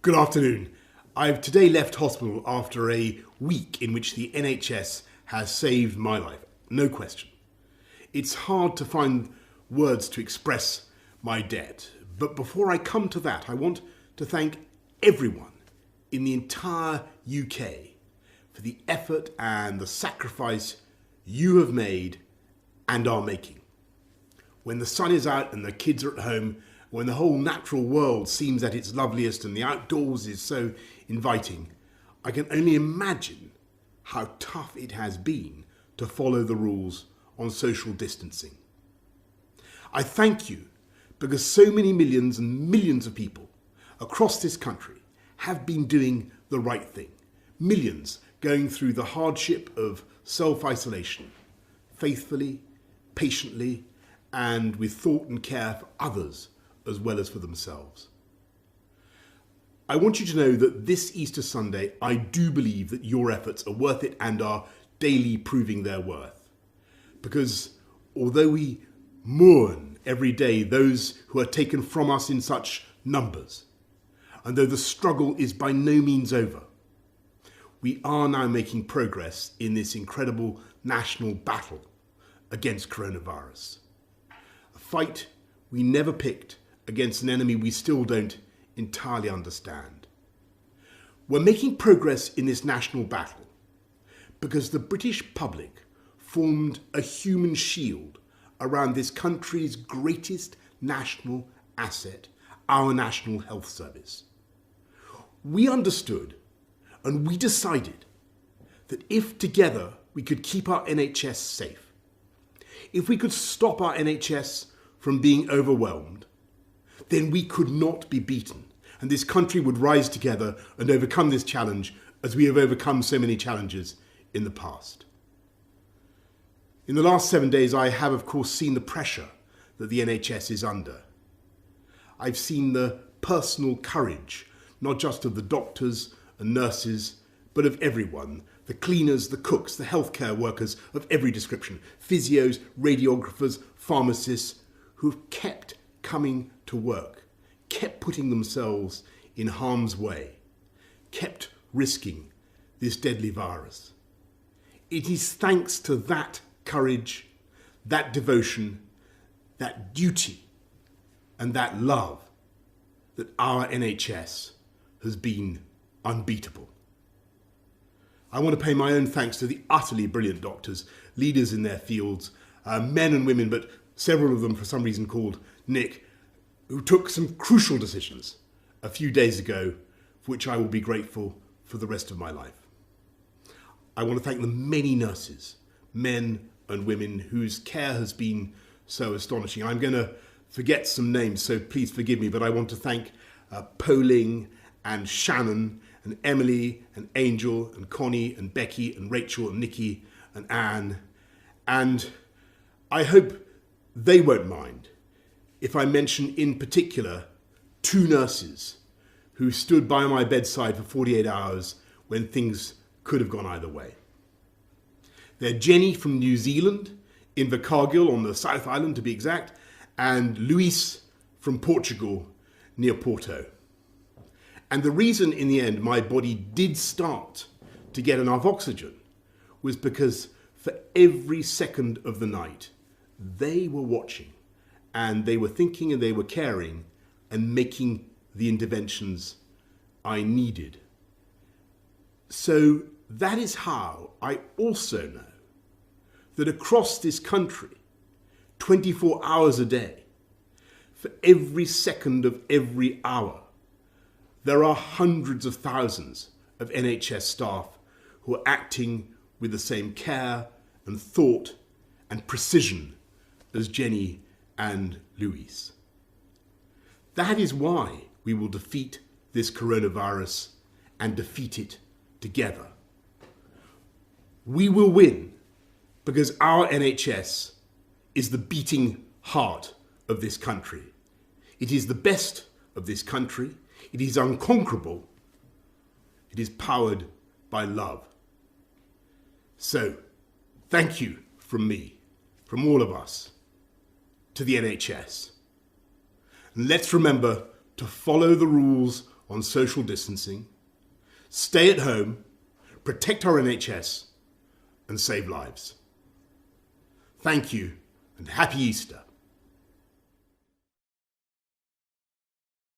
Good afternoon. I've today left hospital after a week in which the NHS has saved my life, no question. It's hard to find words to express my debt, but before I come to that, I want to thank everyone in the entire UK for the effort and the sacrifice you have made and are making. When the sun is out and the kids are at home, when the whole natural world seems at its loveliest and the outdoors is so inviting, I can only imagine how tough it has been to follow the rules on social distancing. I thank you because so many millions and millions of people across this country have been doing the right thing. Millions going through the hardship of self-isolation, faithfully, patiently, and with thought and care for others as well as for themselves. I want you to know that this Easter Sunday, I do believe that your efforts are worth it and are daily proving their worth. Because although we mourn every day those who are taken from us in such numbers, and though the struggle is by no means over, we are now making progress in this incredible national battle against coronavirus. A fight we never picked against an enemy we still don't entirely understand. We're making progress in this national battle because the British public formed a human shield around this country's greatest national asset, our National Health Service. We understood and we decided that if together we could keep our NHS safe, if we could stop our NHS from being overwhelmed, then we could not be beaten, and this country would rise together and overcome this challenge as we have overcome so many challenges in the past. In the last 7 days, I have, of course, seen the pressure that the NHS is under. I've seen the personal courage, not just of the doctors and nurses, but of everyone, the cleaners, the cooks, the healthcare workers of every description, physios, radiographers, pharmacists, who've kept coming to work, kept putting themselves in harm's way, kept risking this deadly virus. It is thanks to that courage, that devotion, that duty, and that love that our NHS has been unbeatable. I want to pay my own thanks to the utterly brilliant doctors, leaders in their fields, men and women, but several of them for some reason called Nick, who took some crucial decisions a few days ago, for which I will be grateful for the rest of my life. I want to thank the many nurses, men and women, whose care has been so astonishing. I'm going to forget some names, so please forgive me, but I want to thank Poling and Shannon and Emily and Angel and Connie and Becky and Rachel and Nikki and Anne. And I hope they won't mind if I mention in particular two nurses who stood by my bedside for 48 hours when things could have gone either way. They're Jenny from New Zealand, in Invercargill on the South Island to be exact, and Luis from Portugal, near Porto. And the reason in the end my body did start to get enough oxygen was because for every second of the night, they were watching and they were thinking and they were caring and making the interventions I needed. So that is how I also know that across this country, 24 hours a day, for every second of every hour, there are hundreds of thousands of NHS staff who are acting with the same care and thought and precision as Jenny and Luis. That is why we will defeat this coronavirus and defeat it together. We will win because our NHS is the beating heart of this country. It is the best of this country. It is unconquerable. It is powered by love. So, thank you from me, from all of us, to the NHS. And let's remember to follow the rules on social distancing, stay at home, protect our NHS, and save lives. Thank you, and happy Easter.